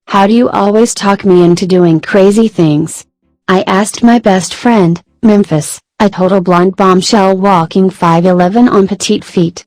How do you always talk me into doing crazy things? I asked my best friend, Memphis, a total blonde bombshell walking 5'11" on petite feet.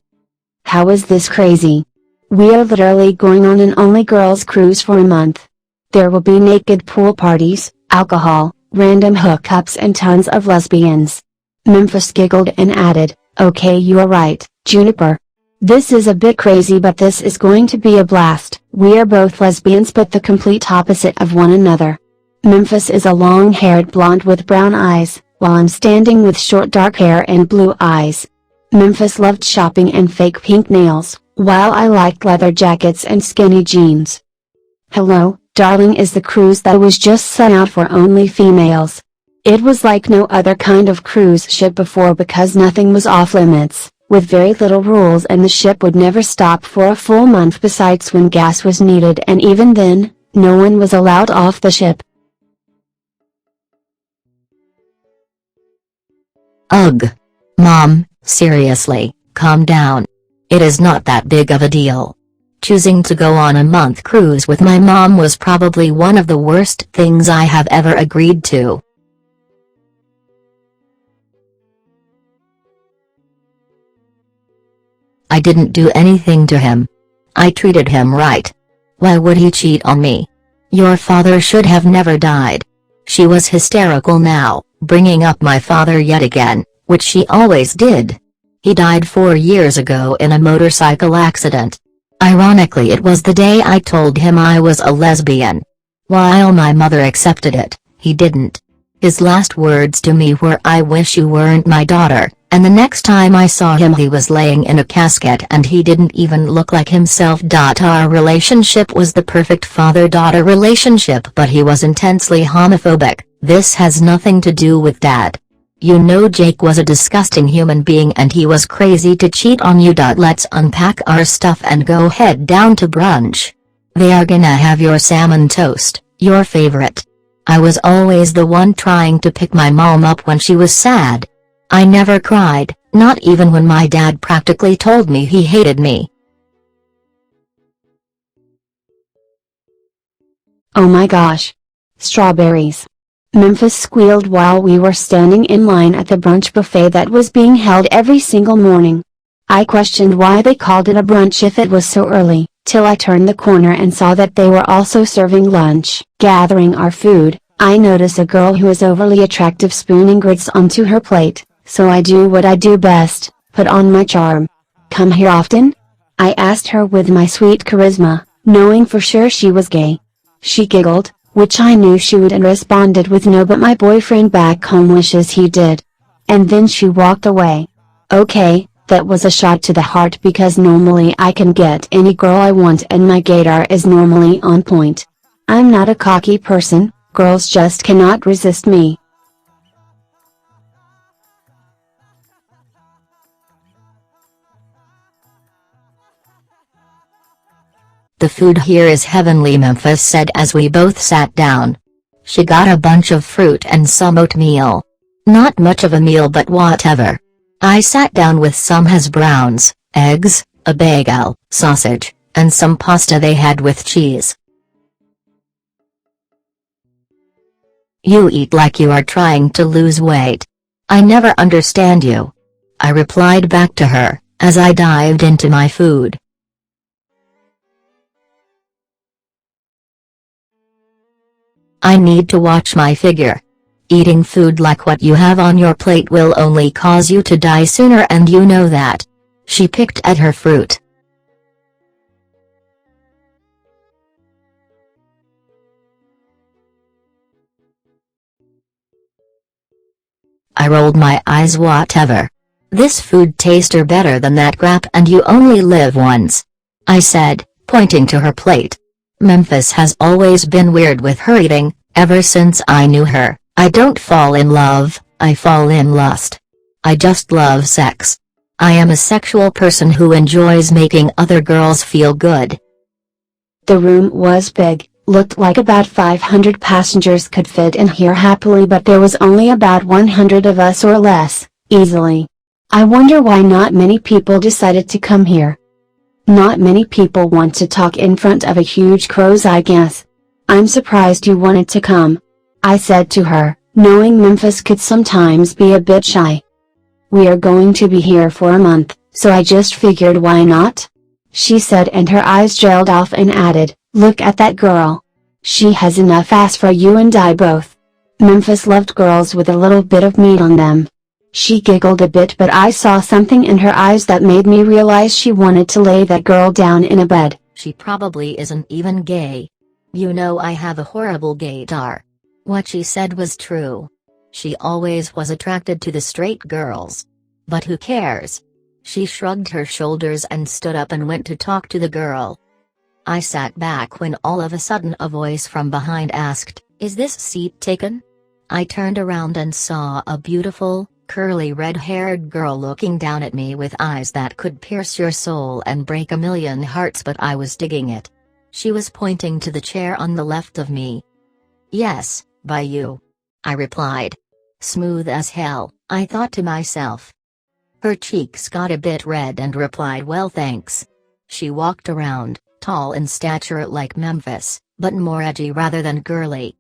How is this crazy? We are literally going on an only girls cruise for a month. There will be naked pool parties, alcohol, random hookups and tons of lesbians. Memphis giggled and added, "Okay, you are right, Juniper. This is a bit crazy, but this is going to be a blast. We are both lesbians but the complete opposite of one another." Memphis is a long-haired blonde with brown eyes, while I'm standing with short dark hair and blue eyes. Memphis loved shopping and fake pink nails, while I liked leather jackets and skinny jeans. Hello, Darling is the cruise that was just sent out for only females. It was like no other kind of cruise ship before because nothing was off limits, with very little rules, and the ship would never stop for a full month besides when gas was needed, and even then, no one was allowed off the ship. Ugh. Mom, seriously, calm down. It is not that big of a deal. Choosing to go on a month cruise with my mom was probably one of the worst things I have ever agreed to. I didn't do anything to him. I treated him right. Why would he cheat on me? Your father should have never died. She was hysterical now, bringing up my father yet again, which she always did. He died 4 years ago in a motorcycle accident. Ironically, it was the day I told him I was a lesbian. While my mother accepted it, he didn't. His last words to me were, "I wish you weren't my daughter," and the next time I saw him he was laying in a casket and he didn't even look like himself. Our relationship was the perfect father-daughter relationship, but he was intensely homophobic. This has nothing to do with Dad. You know, Jake was a disgusting human being and he was crazy to cheat on you. Let's unpack our stuff and go head down to brunch. They are gonna have your salmon toast, your favorite. I was always the one trying to pick my mom up when she was sad. I never cried, not even when my dad practically told me he hated me. Oh my gosh. Strawberries. Memphis squealed while we were standing in line at the brunch buffet that was being held every single morning. I questioned why they called it a brunch if it was so early, till I turned the corner and saw that they were also serving lunch. Gathering our food, I notice a girl who is overly attractive spooning grits onto her plate, so I do what I do best, put on my charm. "Come here often?" I asked her with my sweet charisma, knowing for sure she was gay. She giggled, which I knew she would, and responded with no, but my boyfriend back home wishes he did. And then she walked away. Okay, that was a shot to the heart because normally I can get any girl I want and my gaydar is normally on point. I'm not a cocky person, girls just cannot resist me. The food here is heavenly, Memphis said as we both sat down. She got a bunch of fruit and some oatmeal. Not much of a meal, but whatever. I sat down with some hash browns, eggs, a bagel, sausage, and some pasta they had with cheese. "You eat like you are trying to lose weight. I never understand you," I replied back to her, as I dived into my food. I need to watch my figure. Eating food like what you have on your plate will only cause you to die sooner, and you know that. She picked at her fruit. I rolled my eyes. Whatever. This food tastes better than that crap, and you only live once, I said, pointing to her plate. Memphis has always been weird with her eating. Ever since I knew her, I don't fall in love, I fall in lust. I just love sex. I am a sexual person who enjoys making other girls feel good. The room was big, looked like about 500 passengers could fit in here happily, but there was only about 100 of us or less, easily. I wonder why not many people decided to come here. Not many people want to talk in front of a huge crowd, I guess. I'm surprised you wanted to come. I said to her, knowing Memphis could sometimes be a bit shy. We are going to be here for a month, so I just figured why not? She said, and her eyes trailed off and added, look at that girl. She has enough ass for you and I both. Memphis loved girls with a little bit of meat on them. She giggled a bit, but I saw something in her eyes that made me realize she wanted to lay that girl down in a bed. She probably isn't even gay. You know I have a horrible gaydar. What she said was true. She always was attracted to the straight girls. But who cares? She shrugged her shoulders and stood up and went to talk to the girl. I sat back when all of a sudden a voice from behind asked, is this seat taken? I turned around and saw a beautiful, curly red-haired girl looking down at me with eyes that could pierce your soul and break a million hearts, but I was digging it. She was pointing to the chair on the left of me. Yes, by you. I replied. Smooth as hell, I thought to myself. Her cheeks got a bit red and replied, well thanks. She walked around, tall in stature like Memphis, but more edgy rather than girly.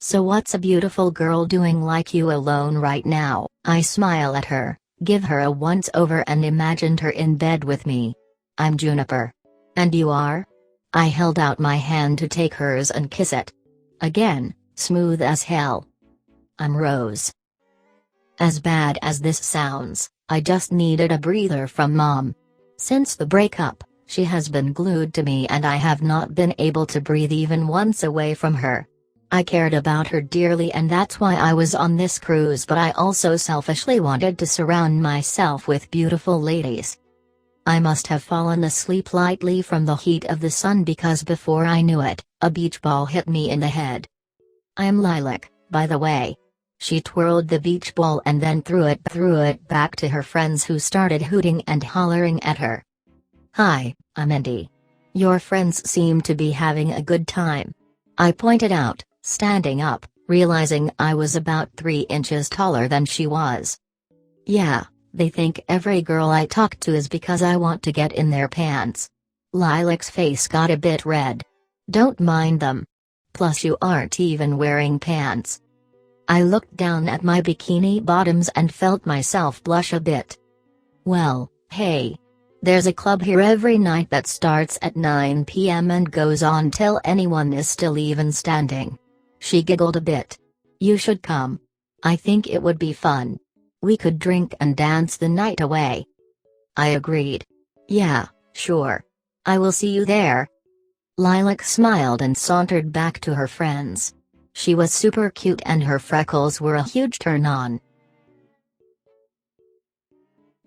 So what's a beautiful girl doing like you alone right now? I smile at her, give her a once-over and imagined her in bed with me. I'm Juniper. And you are? I held out my hand to take hers and kiss it. Again, smooth as hell. I'm Rose. As bad as this sounds, I just needed a breather from Mom. Since the breakup, she has been glued to me and I have not been able to breathe even once away from her. I cared about her dearly and that's why I was on this cruise, but I also selfishly wanted to surround myself with beautiful ladies. I must have fallen asleep lightly from the heat of the sun because before I knew it, a beach ball hit me in the head. I'm Lilac, by the way. She twirled the beach ball and then threw it back to her friends, who started hooting and hollering at her. Hi, I'm Indy. Your friends seem to be having a good time. I pointed out, standing up, realizing I was about 3 inches taller than she was. Yeah, they think every girl I talk to is because I want to get in their pants. Lilac's face got a bit red. Don't mind them. Plus you aren't even wearing pants. I looked down at my bikini bottoms and felt myself blush a bit. Well, hey. There's a club here every night that starts at 9 p.m. and goes on till anyone is still even standing. She giggled a bit. You should come. I think it would be fun. We could drink and dance the night away. I agreed. Yeah, sure. I will see you there. Lilac smiled and sauntered back to her friends. She was super cute and her freckles were a huge turn on.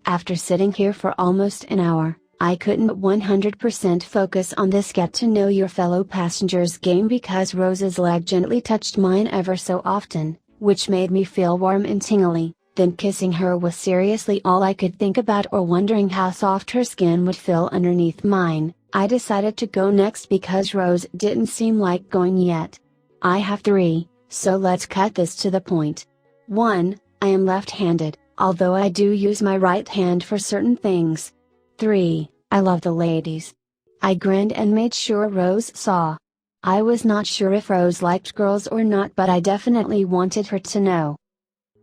After sitting here for almost an hour, I couldn't 100% focus on this get to know your fellow passengers game because Rose's leg gently touched mine ever so often, which made me feel warm and tingly. Then kissing her was seriously all I could think about, or wondering how soft her skin would feel underneath mine. I decided to go next because Rose didn't seem like going yet. I have 3, so let's cut this to the point. 1, I am left-handed, although I do use my right hand for certain things. 3, I love the ladies. I grinned and made sure Rose saw. I was not sure if Rose liked girls or not, but I definitely wanted her to know.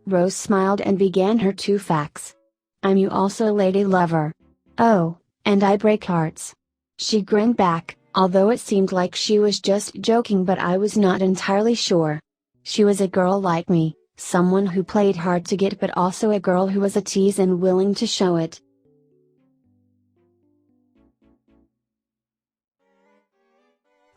Rose smiled and began her 2 facts. I'm you also lady lover. Oh, and I break hearts. She grinned back, although it seemed like she was just joking, but I was not entirely sure. She was a girl like me, someone who played hard to get, but also a girl who was a tease and willing to show it.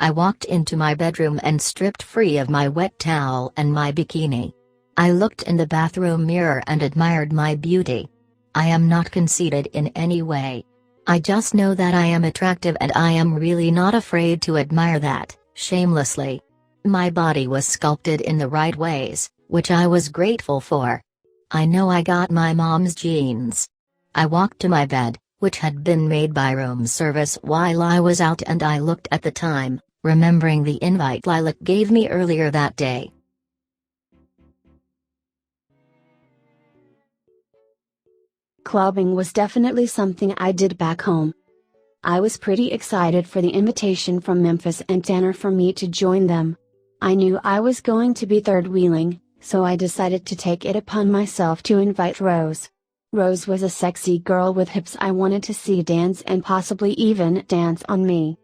I walked into my bedroom and stripped free of my wet towel and my bikini. I looked in the bathroom mirror and admired my beauty. I am not conceited in any way. I just know that I am attractive and I am really not afraid to admire that, shamelessly. My body was sculpted in the right ways, which I was grateful for. I know I got my mom's genes. I walked to my bed, which had been made by room service while I was out, and I looked at the time, remembering the invite Lilac gave me earlier that day. Clubbing was definitely something I did back home. I was pretty excited for the invitation from Memphis and Tanner for me to join them. I knew I was going to be third wheeling, so I decided to take it upon myself to invite Rose. Rose was a sexy girl with hips I wanted to see dance and possibly even dance on me.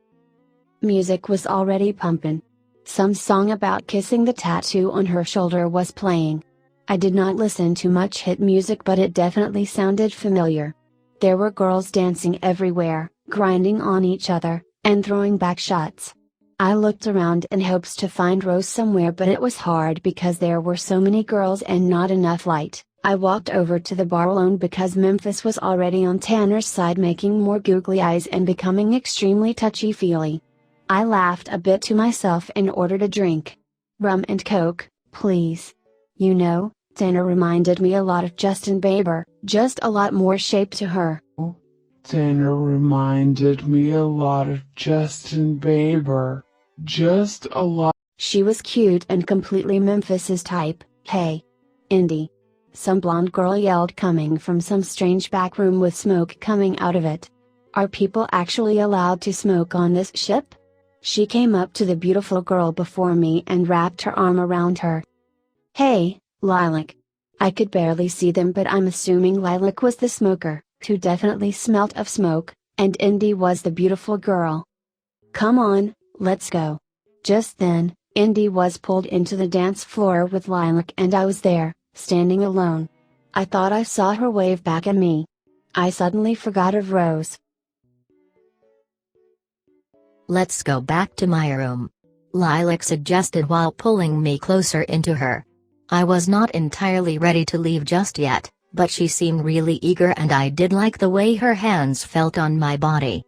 Music was already pumping. Some song about kissing the tattoo on her shoulder was playing. I did not listen to much hit music, but it definitely sounded familiar. There were girls dancing everywhere, grinding on each other, and throwing back shots. I looked around in hopes to find Rose somewhere, but it was hard because there were so many girls and not enough light. I walked over to the bar alone because Memphis was already on Tanner's side, making more googly eyes and becoming extremely touchy-feely. I laughed a bit to myself and ordered a drink. Rum and Coke, please. You know, Tanner reminded me a lot of Justin Bieber, just a lot more shape to her. Tanner reminded me a lot of Justin Bieber, just a lot. She was cute and completely Memphis's type. Hey, Indy. Some blonde girl yelled, coming from some strange back room with smoke coming out of it. Are people actually allowed to smoke on this ship? She came up to the beautiful girl before me and wrapped her arm around her. Hey, Lilac. I could barely see them, but I'm assuming Lilac was the smoker, who definitely smelt of smoke, and Indy was the beautiful girl. Come on, let's go. Just then, Indy was pulled into the dance floor with Lilac and I was there, standing alone. I thought I saw her wave back at me. I suddenly forgot of Rose. Let's go back to my room, Lilac suggested while pulling me closer into her. I was not entirely ready to leave just yet, but she seemed really eager and I did like the way her hands felt on my body.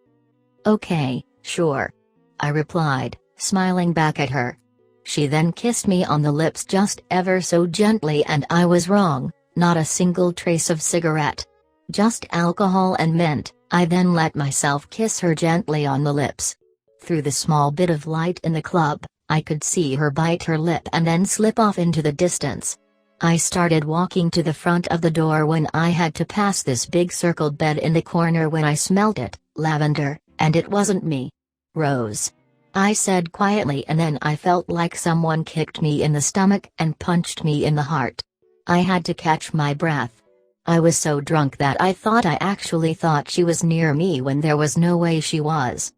Okay, sure, I replied, smiling back at her. She then kissed me on the lips just ever so gently, and I was wrong, not a single trace of cigarette. Just alcohol and mint. I then let myself kiss her gently on the lips. Through the small bit of light in the club, I could see her bite her lip and then slip off into the distance. I started walking to the front of the door when I had to pass this big circled bed in the corner when I smelt it, lavender, and it wasn't me. Rose. I said quietly, and then I felt like someone kicked me in the stomach and punched me in the heart. I had to catch my breath. I was so drunk that I actually thought she was near me when there was no way she was.